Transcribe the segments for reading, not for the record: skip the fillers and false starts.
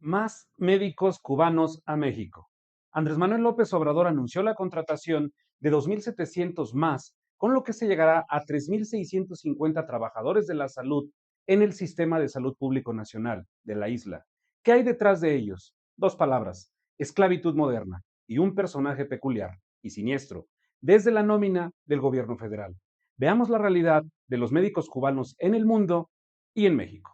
Más médicos cubanos a México. Andrés Manuel López Obrador anunció la contratación de 2.700 más, con lo que se llegará a 3.650 trabajadores de la salud en el Sistema de Salud Público Nacional de la isla. ¿Qué hay detrás de ellos? Dos palabras: esclavitud moderna y un personaje peculiar y siniestro, desde la nómina del gobierno federal. Veamos la realidad de los médicos cubanos en el mundo y en México.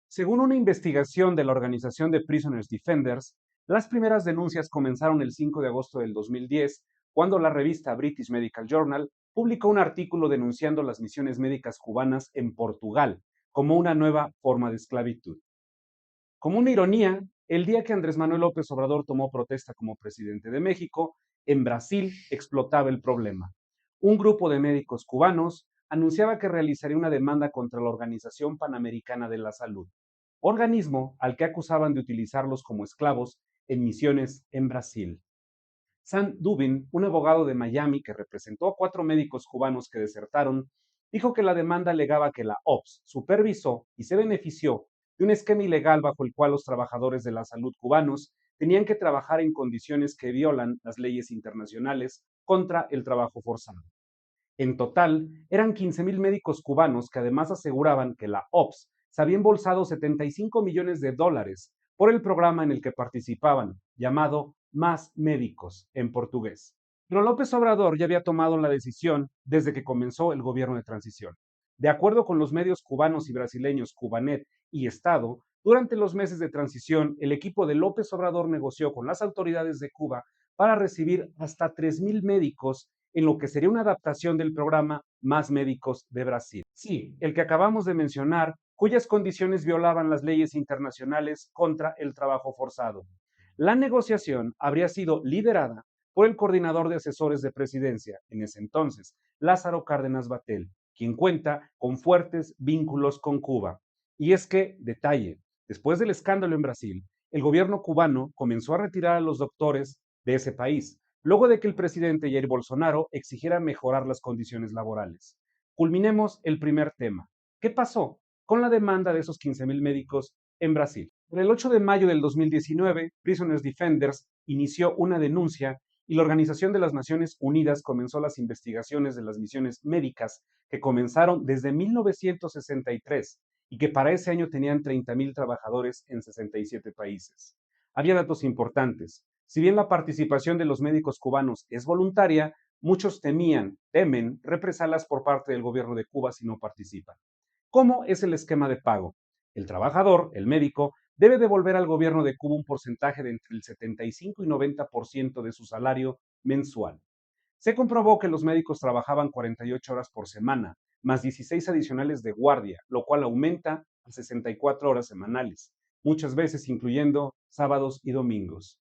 Según una investigación de la organización de Prisoners Defenders, las primeras denuncias comenzaron el 5 de agosto del 2010, cuando la revista British Medical Journal publicó un artículo denunciando las misiones médicas cubanas en Portugal como una nueva forma de esclavitud. Como una ironía, el día que Andrés Manuel López Obrador tomó protesta como presidente de México, en Brasil explotaba el problema. Un grupo de médicos cubanos anunciaba que realizaría una demanda contra la Organización Panamericana de la Salud, organismo al que acusaban de utilizarlos como esclavos en misiones en Brasil. Sam Dubin, un abogado de Miami que representó a 4 médicos cubanos que desertaron, dijo que la demanda alegaba que la OPS supervisó y se benefició de un esquema ilegal bajo el cual los trabajadores de la salud cubanos tenían que trabajar en condiciones que violan las leyes internacionales contra el trabajo forzado. En total, eran 15.000 médicos cubanos que además aseguraban que la OPS se había embolsado 75 millones de dólares por el programa en el que participaban, llamado Más Médicos en portugués. Pero López Obrador ya había tomado la decisión desde que comenzó el gobierno de transición. De acuerdo con los medios cubanos y brasileños Cubanet y Estado, durante los meses de transición, el equipo de López Obrador negoció con las autoridades de Cuba para recibir hasta 3.000 médicos en lo que sería una adaptación del programa Más Médicos de Brasil. Sí, el que acabamos de mencionar, cuyas condiciones violaban las leyes internacionales contra el trabajo forzado. La negociación habría sido liderada por el coordinador de asesores de presidencia, en ese entonces, Lázaro Cárdenas Batel, quien cuenta con fuertes vínculos con Cuba. Y es que, detalle, después del escándalo en Brasil, el gobierno cubano comenzó a retirar a los doctores de ese país, luego de que el presidente Jair Bolsonaro exigiera mejorar las condiciones laborales. Culminemos el primer tema. ¿Qué pasó con la demanda de esos 15.000 médicos en Brasil? El 8 de mayo del 2019, Prisoners Defenders inició una denuncia y la Organización de las Naciones Unidas comenzó las investigaciones de las misiones médicas que comenzaron desde 1963 y que para ese año tenían 30.000 trabajadores en 67 países. Había datos importantes. Si bien la participación de los médicos cubanos es voluntaria, muchos temen represalias por parte del gobierno de Cuba si no participan. ¿Cómo es el esquema de pago? El trabajador, el médico, debe devolver al gobierno de Cuba un porcentaje de entre el 75 y 90% de su salario mensual. Se comprobó que los médicos trabajaban 48 horas por semana, más 16 adicionales de guardia, lo cual aumenta a 64 horas semanales, muchas veces incluyendo sábados y domingos.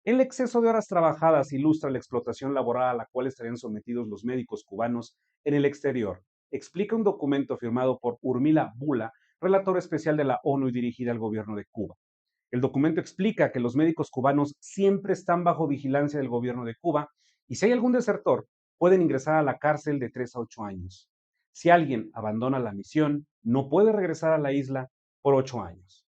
El exceso de horas trabajadas ilustra la explotación laboral a la cual estarían sometidos los médicos cubanos en el exterior, explica un documento firmado por Urmila Bula, relator especial de la ONU y dirigida al gobierno de Cuba. El documento explica que los médicos cubanos siempre están bajo vigilancia del gobierno de Cuba y si hay algún desertor, pueden ingresar a la cárcel de 3 a 8 años. Si alguien abandona la misión, no puede regresar a la isla por 8 años.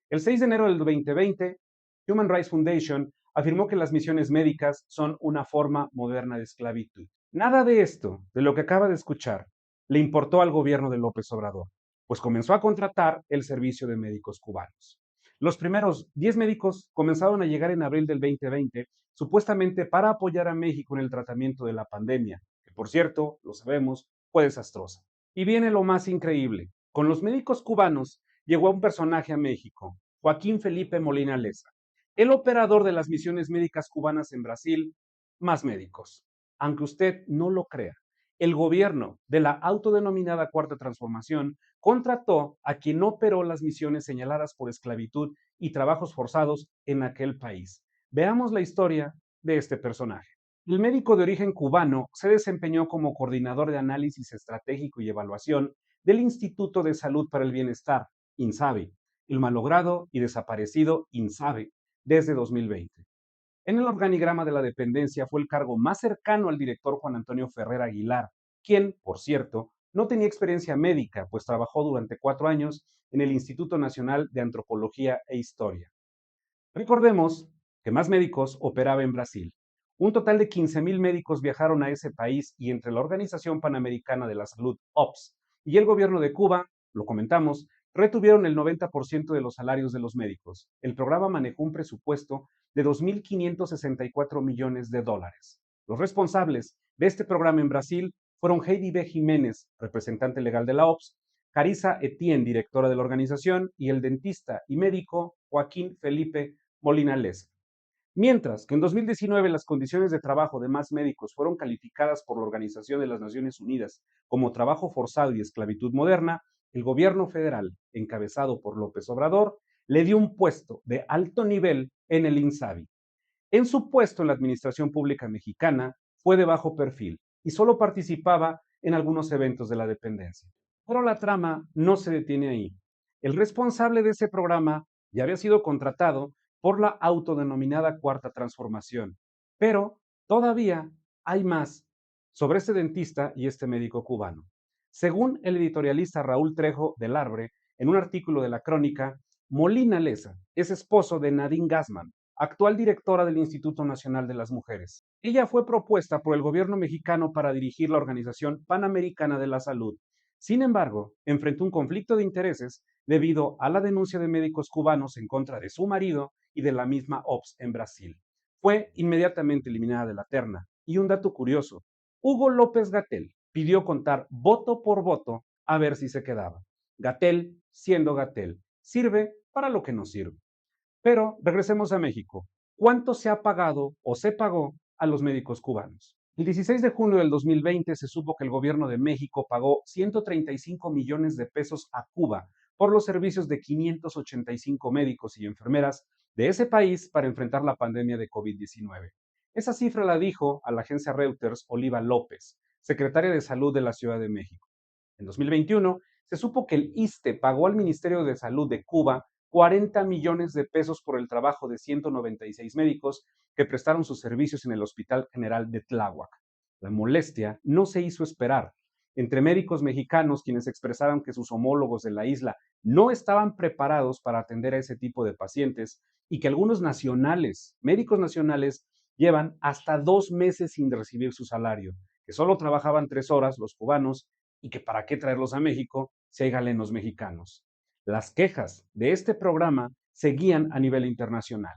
El 6 de enero del 2020, Human Rights Foundation afirmó que las misiones médicas son una forma moderna de esclavitud. Nada de esto, de lo que acaba de escuchar, le importó al gobierno de López Obrador, pues comenzó a contratar el servicio de médicos cubanos. Los primeros 10 médicos comenzaron a llegar en abril del 2020, supuestamente para apoyar a México en el tratamiento de la pandemia, que por cierto, lo sabemos, fue desastrosa. Y viene lo más increíble. Con los médicos cubanos llegó un personaje a México, Joaquín Felipe Molina Leza, el operador de las misiones médicas cubanas en Brasil, Más Médicos. Aunque usted no lo crea, el gobierno de la autodenominada Cuarta Transformación contrató a quien operó las misiones señaladas por esclavitud y trabajos forzados en aquel país. Veamos la historia de este personaje. El médico de origen cubano se desempeñó como coordinador de análisis estratégico y evaluación del Instituto de Salud para el Bienestar, INSABI, el malogrado y desaparecido INSABE, desde 2020. En el organigrama de la dependencia fue el cargo más cercano al director Juan Antonio Ferrer Aguilar, quien, por cierto, no tenía experiencia médica, pues trabajó durante 4 años en el Instituto Nacional de Antropología e Historia. Recordemos que más médicos operaba en Brasil. Un total de 15,000 médicos viajaron a ese país y entre la Organización Panamericana de la Salud, OPS, y el gobierno de Cuba, lo comentamos, retuvieron el 90% de los salarios de los médicos. El programa manejó un presupuesto de 2.564 millones de dólares. Los responsables de este programa en Brasil fueron Heidi B. Jiménez, representante legal de la OPS, Carissa Etienne, directora de la organización, y el dentista y médico Joaquín Felipe Molina Leza. Mientras que en 2019 las condiciones de trabajo de más médicos fueron calificadas por la Organización de las Naciones Unidas como trabajo forzado y esclavitud moderna, el gobierno federal, encabezado por López Obrador, le dio un puesto de alto nivel en el INSABI. En su puesto en la Administración Pública Mexicana fue de bajo perfil y solo participaba en algunos eventos de la dependencia. Pero la trama no se detiene ahí. El responsable de ese programa ya había sido contratado por la autodenominada Cuarta Transformación. Pero todavía hay más sobre este dentista y este médico cubano. Según el editorialista Raúl Trejo del Arbre, en un artículo de la Crónica, Molina Leza es esposo de Nadine Gassman, actual directora del Instituto Nacional de las Mujeres. Ella fue propuesta por el gobierno mexicano para dirigir la Organización Panamericana de la Salud. Sin embargo, enfrentó un conflicto de intereses debido a la denuncia de médicos cubanos en contra de su marido y de la misma OPS en Brasil. Fue inmediatamente eliminada de la terna. Y un dato curioso, Hugo López-Gatell pidió contar voto por voto a ver si se quedaba. Gatell, siendo Gatell, sirve para lo que no sirve. Pero regresemos a México. ¿Cuánto se ha pagado o se pagó a los médicos cubanos? El 16 de junio del 2020 se supo que el gobierno de México pagó 135 millones de pesos a Cuba por los servicios de 585 médicos y enfermeras de ese país para enfrentar la pandemia de COVID-19. Esa cifra la dijo a la agencia Reuters Oliva López, secretaria de Salud de la Ciudad de México. En 2021 se supo que el ISSSTE pagó al Ministerio de Salud de Cuba 40 millones de pesos por el trabajo de 196 médicos que prestaron sus servicios en el Hospital General de Tláhuac. La molestia no se hizo esperar. Entre médicos mexicanos quienes expresaron que sus homólogos de la isla no estaban preparados para atender a ese tipo de pacientes y que algunos nacionales, médicos nacionales, llevan hasta 2 meses sin recibir su salario, que solo trabajaban 3 horas los cubanos y que para qué traerlos a México si hay galenos mexicanos. Las quejas de este programa seguían a nivel internacional.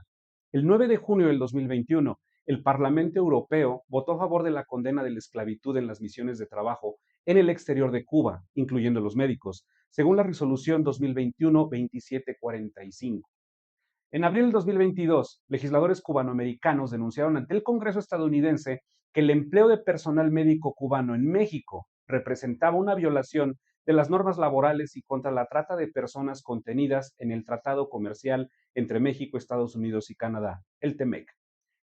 El 9 de junio del 2021, el Parlamento Europeo votó a favor de la condena de la esclavitud en las misiones de trabajo en el exterior de Cuba, incluyendo los médicos, según la resolución 2021-2745. En abril del 2022, legisladores cubanoamericanos denunciaron ante el Congreso estadounidense que el empleo de personal médico cubano en México representaba una violación de las normas laborales y contra la trata de personas contenidas en el Tratado Comercial entre México, Estados Unidos y Canadá, el TEMEC.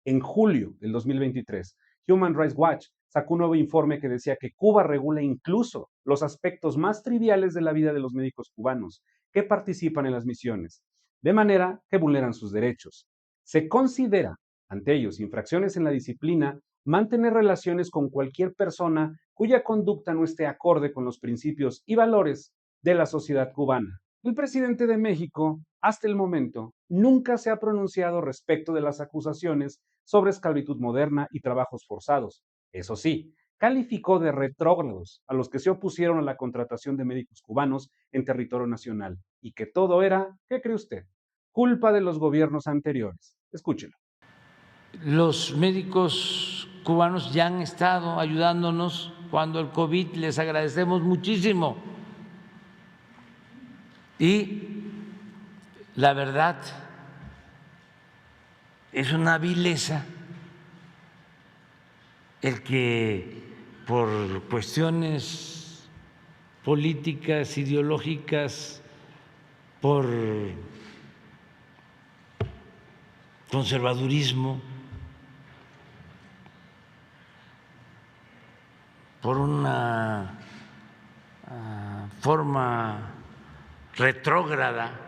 En julio del 2023, Human Rights Watch sacó un nuevo informe que decía que Cuba regula incluso los aspectos más triviales de la vida de los médicos cubanos que participan en las misiones, de manera que vulneran sus derechos. Se considera ante ellos infracciones en la disciplina mantener relaciones con cualquier persona cuya conducta no esté acorde con los principios y valores de la sociedad cubana. El presidente de México, hasta el momento, nunca se ha pronunciado respecto de las acusaciones sobre esclavitud moderna y trabajos forzados. Eso sí, calificó de retrógrados a los que se opusieron a la contratación de médicos cubanos en territorio nacional y que todo era, ¿qué cree usted?, culpa de los gobiernos anteriores. Escúchelo. Los médicos cubanos ya han estado ayudándonos cuando el COVID, les agradecemos muchísimo. Y la verdad es una vileza el que por cuestiones políticas, ideológicas, por conservadurismo, por una forma retrógrada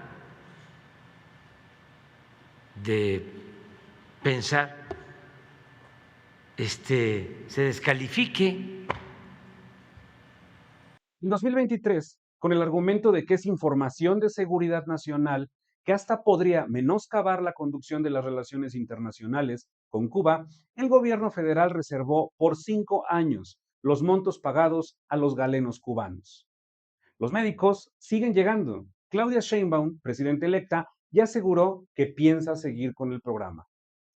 de pensar, se descalifique. En 2023, con el argumento de que es información de seguridad nacional que hasta podría menoscabar la conducción de las relaciones internacionales con Cuba, el gobierno federal reservó por 5 años los montos pagados a los galenos cubanos. Los médicos siguen llegando. Claudia Sheinbaum, presidenta electa, ya aseguró que piensa seguir con el programa.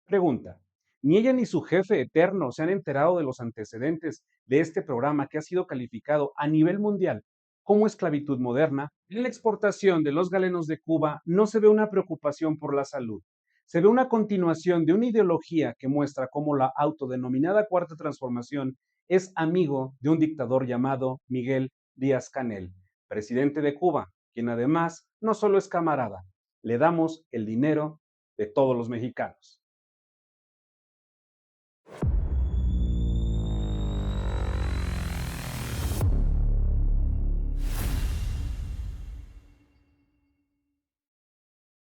Pregunta: ¿ni ella ni su jefe eterno se han enterado de los antecedentes de este programa que ha sido calificado a nivel mundial como esclavitud moderna? En la exportación de los galenos de Cuba no se ve una preocupación por la salud. Se ve una continuación de una ideología que muestra cómo la autodenominada Cuarta Transformación es amigo de un dictador llamado Miguel Díaz-Canel, presidente de Cuba, quien además no solo es camarada, le damos el dinero de todos los mexicanos.